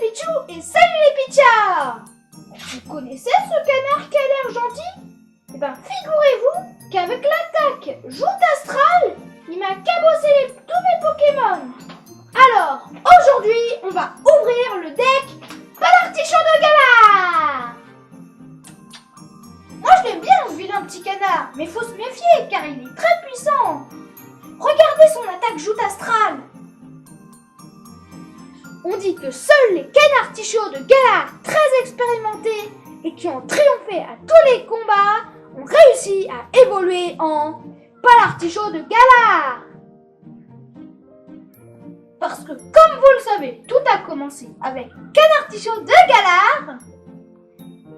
les Pichous et salut les Pichas! Vous connaissez ce canard qui a l'air gentil? Eh ben, figurez-vous qu'avec l'attaque joute astrale, il m'a cabossé tous mes Pokémon. Alors, aujourd'hui, on va ouvrir le deck Palartichaut de Galar. Moi, je l'aime bien, ce vilain petit canard, mais faut se méfier car il est très puissant. Regardez son attaque joute astrale. On dit que seuls les Canartichauds de Galar, très expérimentés et qui ont triomphé à tous les combats, ont réussi à évoluer en Palartichaut de Galar. Parce que, comme vous le savez, tout a commencé avec Canartichaut de Galar,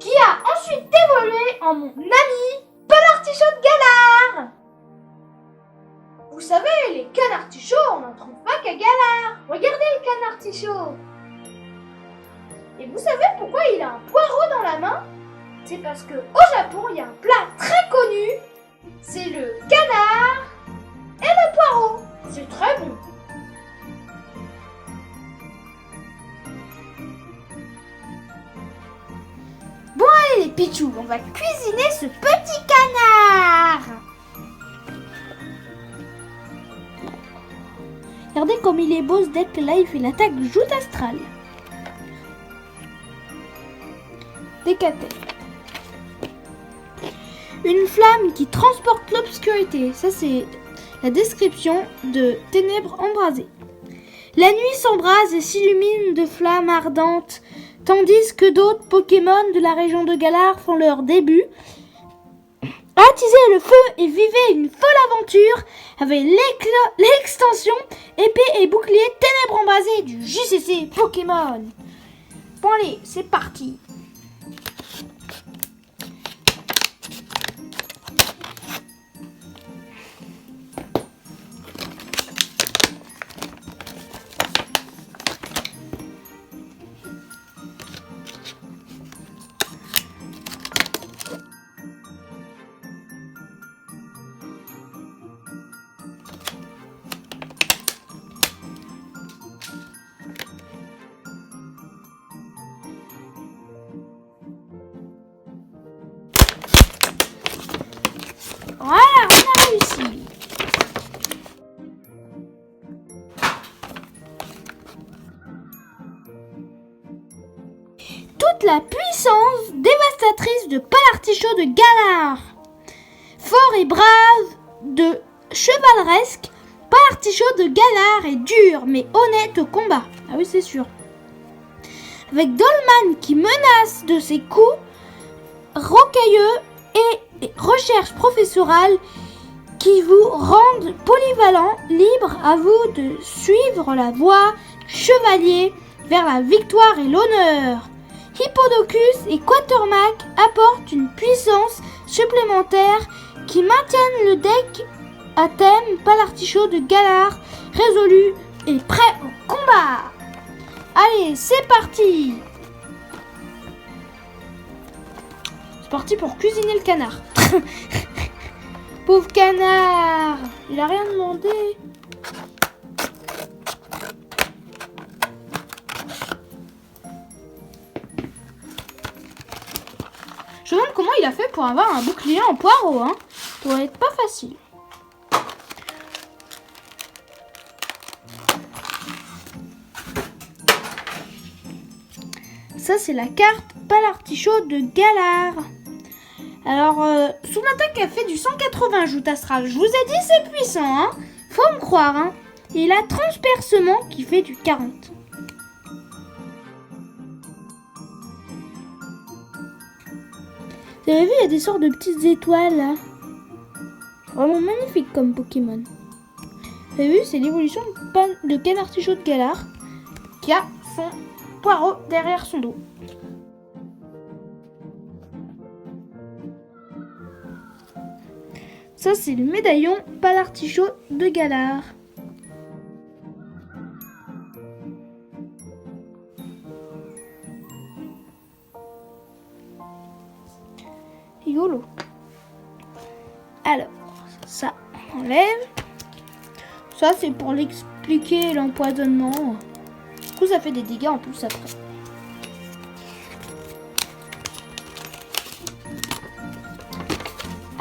qui a ensuite évolué en mon ami Palartichaut de Galar. Vous savez, les Canartichauds, on n'en trouve pas qu'à Galar. Regardez le Canartichaut. Et vous savez pourquoi il a un poireau dans la main? C'est parce que au Japon, il y a un plat très connu. C'est le canard et le poireau. C'est très bon. Bon allez les Pichous, on va cuisiner ce petit canard. Regardez comme il est beau ce deck là, il fait l'attaque joute astrale. Décaté. Une flamme qui transporte l'obscurité. Ça c'est la description de Ténèbres embrasées. La nuit s'embrase et s'illumine de flammes ardentes, tandis que d'autres Pokémon de la région de Galar font leur début. Attisez le feu et vivez une folle aventure avec l'extension épée et bouclier Ténèbres embrasées du JCC Pokémon. Bon allez, c'est parti. Voilà, on a réussi. Toute la puissance dévastatrice de Palartichaut de Galar. Fort et brave de chevaleresque, Palartichaut de Galar est dur mais honnête au combat. Ah oui, c'est sûr. Avec Dolman qui menace de ses coups rocailleux et recherche professorale qui vous rendent polyvalent, libre à vous de suivre la voie chevalier vers la victoire et l'honneur. Hippodocus et Quatermack apportent une puissance supplémentaire qui maintiennent le deck à thème Palartichaut de Galar résolu et prêt au combat. Allez, c'est parti! Parti pour cuisiner le canard. Pauvre canard, il a rien demandé. Je me demande comment il a fait pour avoir un bouclier en poireau, hein. Ça doit être pas facile. Ça c'est la carte Palartichaut de Galar. Alors, son attaque a fait du 180 joute astrale. Je vous ai dit, c'est puissant, hein. Faut me croire, hein. Et il a transpercement qui fait du 40. Vous avez vu, il y a des sortes de petites étoiles, là. Vraiment magnifique comme Pokémon. Vous avez vu, c'est l'évolution de Canartichaut de Galar qui a son poireau derrière son dos. Ça, c'est le médaillon Palartichaut de Galar. Rigolo. Alors, ça, on enlève. Ça, c'est pour l'expliquer l'empoisonnement. Du coup, ça fait des dégâts en plus après.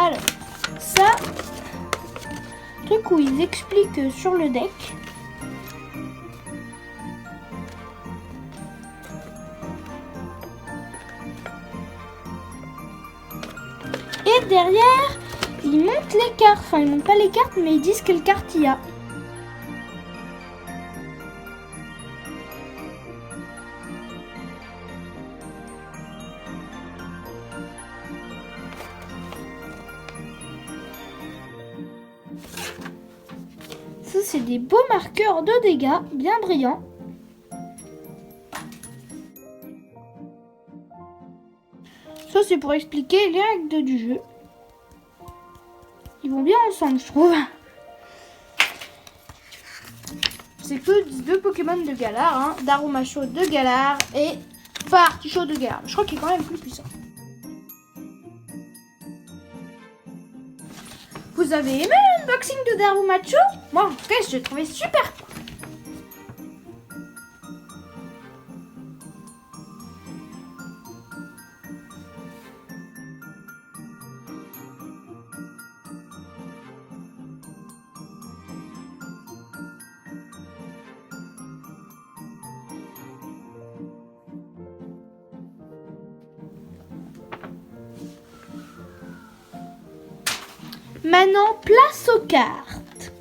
Alors, ça, truc où ils expliquent sur le deck. Et derrière, ils montent les cartes. Enfin, ils montent pas les cartes, mais ils disent quelle carte il y a. Ça, c'est des beaux marqueurs de dégâts, bien brillants. Ça, c'est pour expliquer les règles du jeu. Ils vont bien ensemble, je trouve. C'est que 2 Pokémon de Galar, hein. Darumacho de Galar et Palartichaud de Galar. Je crois qu'il est quand même plus puissant. Vous avez aimé l'unboxing de Darumacho? Moi, en tout cas, je l'ai trouvé super cool. Maintenant, place aux cartes.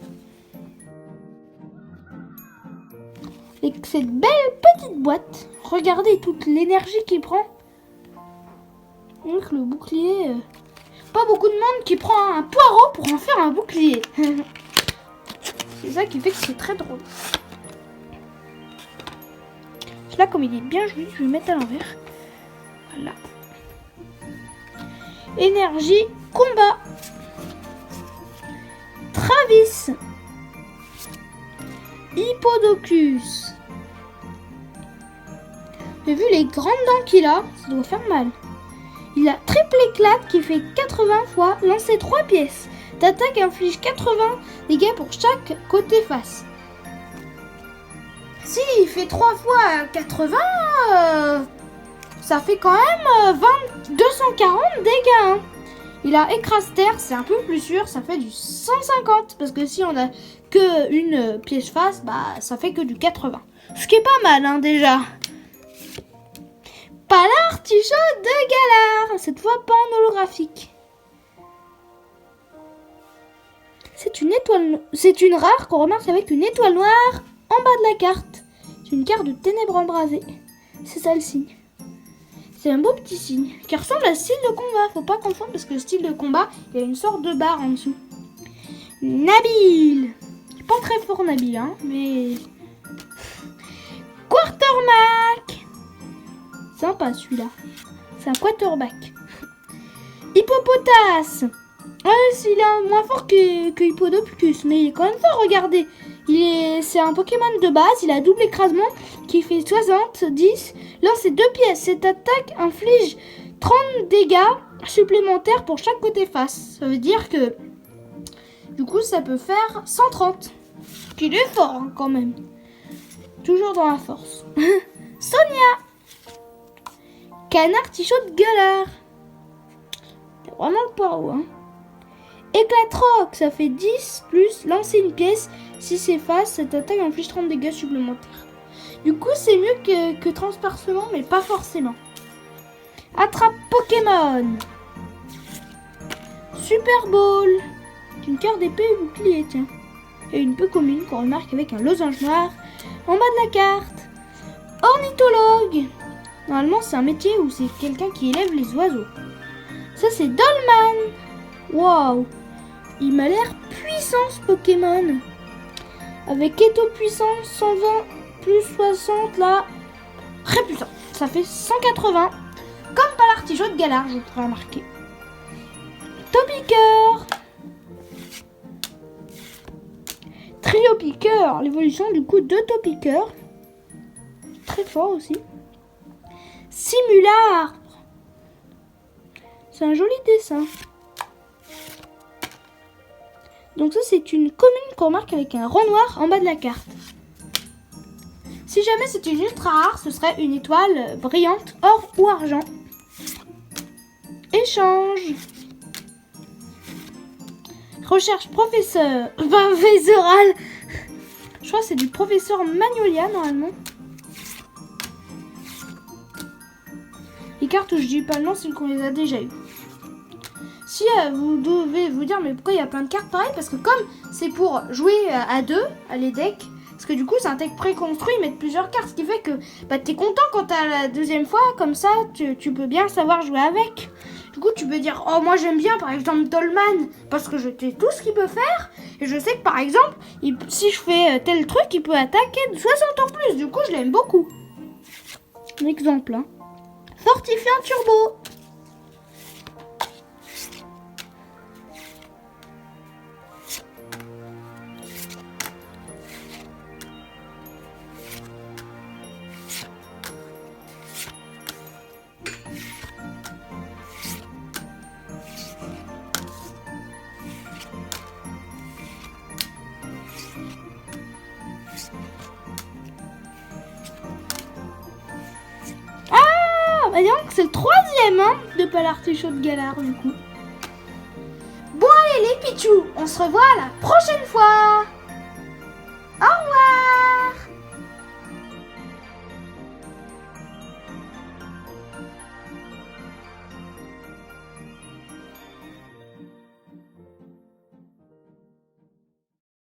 Et cette belle petite boîte, regardez toute l'énergie qu'il prend. Donc le bouclier, pas beaucoup de monde qui prend un poireau pour en faire un bouclier. C'est ça qui fait que c'est très drôle. Là, comme il est bien joli, je vais le mettre à l'envers. Voilà. Énergie, combat. Travis, Hippodocus. J'ai vu les grandes dents qu'il a, ça doit faire mal. Il a triple éclate qui fait 80 fois, lancer 3 pièces. D'attaque inflige 80 dégâts pour chaque côté face. Si il fait 3 fois 80, ça fait quand même 240 dégâts. Hein. Il a écrase terre, c'est un peu plus sûr, ça fait du 150. Parce que si on a que une pièce face, bah ça fait que du 80. Ce qui est pas mal, hein, déjà. Palartichaud de Galar, cette fois pas en holographique. C'est une étoile, c'est une rare qu'on remarque avec une étoile noire en bas de la carte. C'est une carte de ténèbres embrasées. C'est ça le signe. C'est un beau petit signe qui ressemble à style de combat. Faut pas confondre parce que le style de combat, il y a une sorte de barre en dessous. Nabil. Pas très fort Nabil, hein, mais... Quarterback. Sympa celui-là. C'est un quarterback. Hippopotas. Il est moins fort que Hippodocus, mais il est quand même fort, regardez. C'est un Pokémon de base, il a double écrasement qui fait 70. Lance 2 pièces. Cette attaque inflige 30 dégâts supplémentaires pour chaque côté face. Ça veut dire que du coup ça peut faire 130. Qu'il est fort hein, quand même. Toujours dans la force. Sonia. Canartichaud de Galar. C'est vraiment le poireau hein. Éclatroc, ça fait 10 plus lancer une pièce. Si c'est face, cette attaque inflige 30 dégâts supplémentaires. Du coup, c'est mieux que transpercement, mais pas forcément. Attrape Pokémon. Super Ball. Une carte d'épée et bouclier, tiens. Et une peu commune qu'on remarque avec un losange noir en bas de la carte. Ornithologue. Normalement, c'est un métier où c'est quelqu'un qui élève les oiseaux. Ça, c'est Dolman. Waouh. Il m'a l'air puissant ce Pokémon. Avec Eto puissance 120 plus 60 là. Très puissant. Ça fait 180. Comme Palartichaud de Galar, je pourrais remarquer. Topiqueur. Trio Piqueur. L'évolution du coup de Topiqueur. Très fort aussi. Simular. C'est un joli dessin. Donc ça c'est une commune qu'on marque avec un rond noir en bas de la carte. Si jamais c'était une ultra rare, ce serait une étoile brillante, or ou argent. Échange. Recherche professoral. Je crois que c'est du professeur Magnolia normalement. Les cartes où je dis pas le nom, c'est qu'on les a déjà eues. Si vous devez vous dire mais pourquoi il y a plein de cartes pareil, parce que comme c'est pour jouer à deux, à les decks, parce que du coup c'est un deck préconstruit, ils mettent plusieurs cartes, ce qui fait que t'es content quand t'as la deuxième fois, comme ça tu peux bien savoir jouer avec. Du coup tu peux dire oh moi j'aime bien par exemple Dolman, parce que je sais tout ce qu'il peut faire, et je sais que par exemple si je fais tel truc il peut attaquer de 60 en plus, du coup je l'aime beaucoup. Un exemple hein. Fortifiant turbo. Bah donc c'est le troisième hein, de Palartichaut de Galar du coup. Bon allez les pichous, on se revoit la prochaine fois. Au revoir.